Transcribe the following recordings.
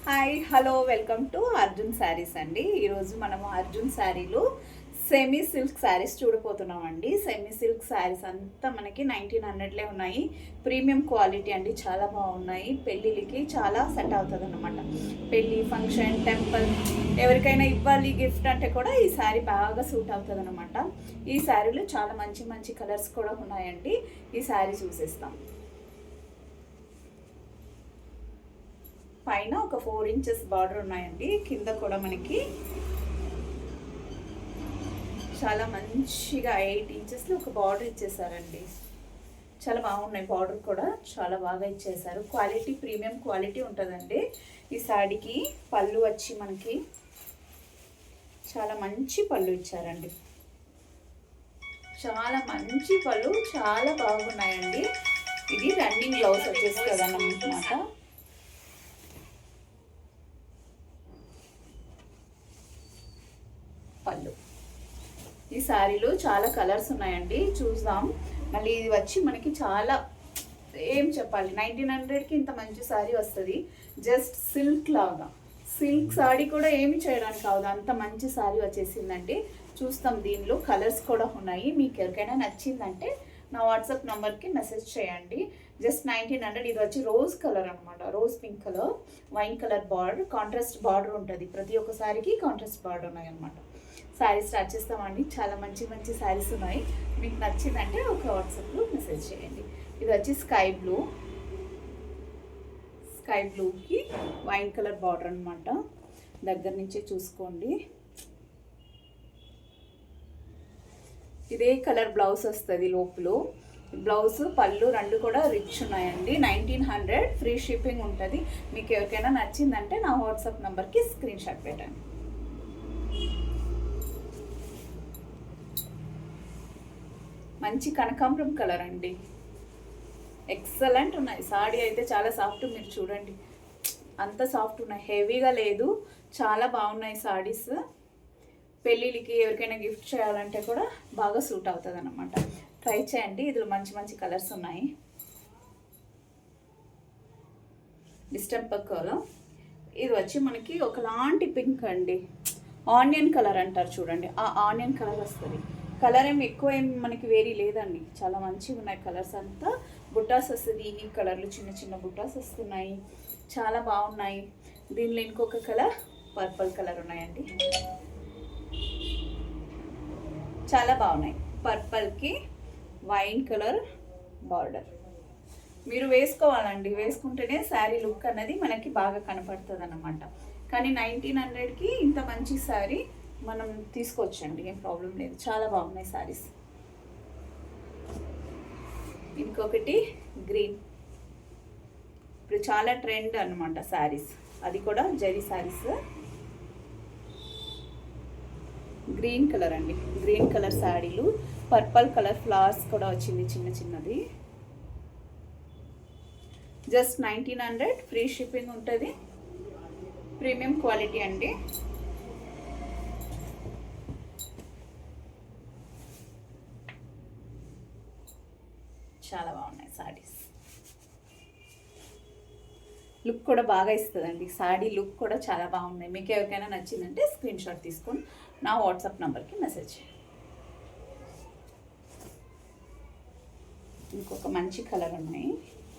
Hi hello welcome to Arjun sarees అండి. ఈరోజు మనము అర్జున్ శారీలో సెమీ సిల్క్ శారీస్ చూడబోతున్నామండి. సెమీ సిల్క్ శారీస్ అంతా మనకి 1900లే ఉన్నాయి. ప్రీమియం క్వాలిటీ అండి, చాలా బాగున్నాయి. పెళ్ళిళ్ళకి చాలా సెట్ అవుతుంది అన్నమాట. పెళ్ళి ఫంక్షన్ టెంపుల్ ఎవరికైనా ఇవ్వాలి గిఫ్ట్ అంటే కూడా ఈ శారీ బాగా సూట్ అవుతుంది అన్నమాట. ఈ శారీలో చాలా మంచి మంచి కలర్స్ కూడా ఉన్నాయండి. ఈ శారీ చూసేస్తాం. పైన ఒక 4 ఇంచెస్ బార్డర్ ఉన్నాయండి. కింద కూడా మనకి చాలా మంచిగా 8 ఇంచెస్లో ఒక బార్డర్ ఇచ్చేసారండి. చాలా బాగున్నాయి. బార్డర్ కూడా చాలా బాగా ఇచ్చేసారు. క్వాలిటీ ప్రీమియం క్వాలిటీ ఉంటుందండి. ఈ శారీకి పళ్ళు వచ్చి మనకి చాలా మంచి పళ్ళు ఇచ్చారండి. చాలా మంచి పళ్ళు, చాలా బాగున్నాయండి. ఇది రన్నింగ్ బ్లౌజ్ వచ్చేస్తుంది అన్నమాట. పళ్ళు ఈ శారీలో చాలా కలర్స్ ఉన్నాయండి, చూద్దాం. మళ్ళీ ఇది వచ్చి మనకి చాలా ఏం చెప్పాలి, 1900కి ఇంత మంచి శారీ వస్తుంది. జస్ట్ సిల్క్ లాగా, సిల్క్ శారీ కూడా ఏమి చేయడానికి కాదు, అంత మంచి శారీ వచ్చేసిందండి. చూస్తాం. దీనిలో కలర్స్ కూడా ఉన్నాయి. మీకు ఎవరికైనా నచ్చిందంటే నా వాట్సాప్ నెంబర్కి మెసేజ్ చేయండి. జస్ట్ 1900. ఇది వచ్చి రోజ్ కలర్ అనమాట, rose pink colour, wine colour border, contrast border ఉంటుంది. ప్రతి ఒక్క శారీకి కాంట్రాస్ట్ బార్డర్ ఉన్నాయి అనమాట. శారీ స్టార్ట్ చేస్తామండి. చాలా మంచి మంచి శారీస్ ఉన్నాయి. మీకు నచ్చిందంటే ఒక వాట్సాప్లో మెసేజ్ చేయండి. ఇది వచ్చి స్కై బ్లూకి వైన్ కలర్ బార్డర్ అనమాట. దగ్గర నుంచే చూసుకోండి. ఇదే కలర్ బ్లౌజ్ వస్తుంది. లోపల బ్లౌజ్ పళ్ళు రెండు కూడా రిచ్ ఉన్నాయండి. 1900 ఫ్రీ షిప్పింగ్ ఉంటుంది. మీకు ఎవరికైనా నచ్చిందంటే నా వాట్సాప్ నెంబర్కి స్క్రీన్ షాట్ పెట్టండి. మంచి కనకాంబరం కలర్ అండి. ఎక్సలెంట్ ఉన్నాయి. సాడీ అయితే చాలా సాఫ్ట్, మీరు చూడండి అంత సాఫ్ట్ ఉన్నాయి, హెవీగా లేదు. చాలా బాగున్నాయి సాడీస్. పెళ్ళిళ్ళకి ఎవరికైనా గిఫ్ట్ చేయాలంటే కూడా బాగా సూట్ అవుతుంది అన్నమాట. ట్రై చేయండి. ఇందులో మంచి మంచి కలర్స్ ఉన్నాయి. Distemper colour. ఇది వచ్చి మనకి ఒకలాంటి పింక్ అండి, ఆనియన్ కలర్ అంటారు చూడండి, ఆ ఆనియన్ కలర్ వస్తుంది. కలర్ ఎక్కువ మనకి వేరీ లేదండి. చాలా మంచిగా ఉన్నాయి కలర్స్ అంతా. బుట్టాస్ వస్తుంది. ఈ కలర్లు చిన్న చిన్న బుట్టాస్ వస్తున్నాయి, చాలా బాగున్నాయి. దీనిలో ఇంకొక కలర్ పర్పుల్ కలర్ ఉన్నాయండి, చాలా బాగున్నాయి. పర్పుల్కి వైన్ కలర్ బార్డర్. మీరు వేసుకోవాలండి, వేసుకుంటేనే శారీ లుక్ అనేది మనకి బాగా కనపడుతుంది అన్నమాట. కానీ 1900కి ఇంత మంచి శారీ మనం తీసుకోవచ్చండి, ఏం ప్రాబ్లం లేదు. చాలా బాగున్నాయి శారీస్. ఇంకొకటి గ్రీన్, ఇప్పుడు చాలా ట్రెండ్ అనమాట శారీస్, అది కూడా జరీ శారీస్. గ్రీన్ కలర్ అండి, గ్రీన్ కలర్ శారీలు. పర్పుల్ కలర్ ఫ్లవర్స్ కూడా వచ్చింది చిన్న చిన్నది. జస్ట్ 1900 ఫ్రీ షిప్పింగ్ ఉంటుంది. ప్రీమియం క్వాలిటీ అండి. చాలా బాగున్నాయి శారీస్. లుక్ కూడా బాగా ఇస్తుందండి. శారీ లుక్ కూడా చాలా బాగున్నాయి. మీకు ఎవరికైనా నచ్చిందంటే స్క్రీన్ షాట్ తీసుకొని నా వాట్సాప్ నెంబర్కి మెసేజ్ చేయండి. ఇంకొక మంచి కలర్ ఉన్నాయి,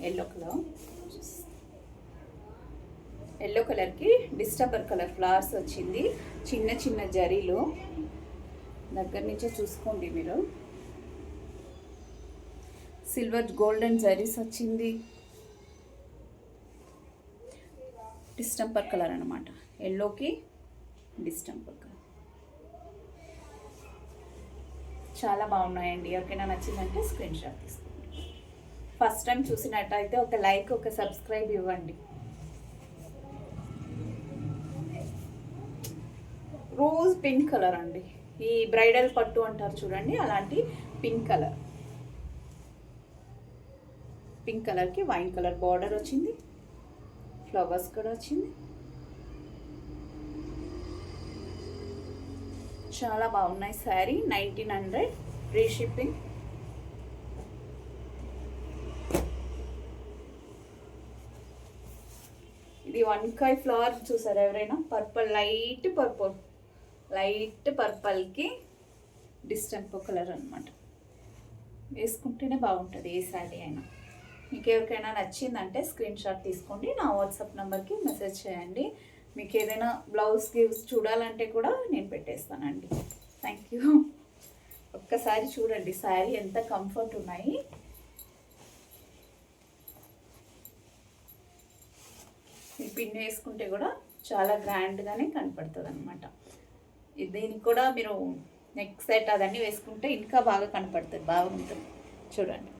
ఎల్లో కలర్. ఎల్లో కలర్కి డిస్టెంపర్ కలర్ ఫ్లవర్స్ వచ్చింది, చిన్న చిన్న జరీలో. దగ్గర నుంచే చూసుకోండి మీరు. సిల్వర్ గోల్డెన్ జరీస్ వచ్చింది. డిస్టెంపర్ కలర్ అనమాట, ఎల్లోకి డిస్టెంపర్ కలర్. చాలా బాగున్నాయండి. ఎవరికైనా నచ్చిందంటే స్క్రీన్ షాట్ తీసుకోండి. ఫస్ట్ టైం చూసినట్టయితే ఒక లైక్, ఒక సబ్స్క్రైబ్ ఇవ్వండి. రోజ్ పింక్ కలర్ అండి, ఈ బ్రైడల్ పట్టు అంటారు చూడండి, అలాంటి పింక్ కలర్. పింక్ కలర్కి వైన్ కలర్ బార్డర్ వచ్చింది, ఫ్లవర్స్ కూడా వచ్చింది. చాలా బాగున్నాయి శారీ. 1900 free shipping. ఇది ఇది వంకాయ ఫ్లవర్ చూసారా ఎవరైనా? పర్పుల్, లైట్ పర్పుల్కి డిస్టెంపో కలర్ అనమాట. వేసుకుంటేనే బాగుంటుంది ఏ శారీ అయినా. మీకు ఎవరికైనా నచ్చిందంటే స్క్రీన్ షాట్ తీసుకోండి, నా వాట్సాప్ నెంబర్కి మెసేజ్ చేయండి. మీకు ఏదైనా బ్లౌజ్ గివ్స్ చూడాలంటే కూడా నేను పెట్టేస్తానండి. Thank you. ఒక్కసారి చూడండి శారీ ఎంత కంఫర్ట్ ఉన్నాయి. ఈ పిన్ వేసుకుంటే కూడా చాలా గ్రాండ్గానే కనపడుతుంది అనమాట. దీనికి కూడా మీరు నెక్ సెట్ అదన్నీ వేసుకుంటే ఇంకా బాగా కనపడుతుంది, బాగుంటుంది. చూడండి.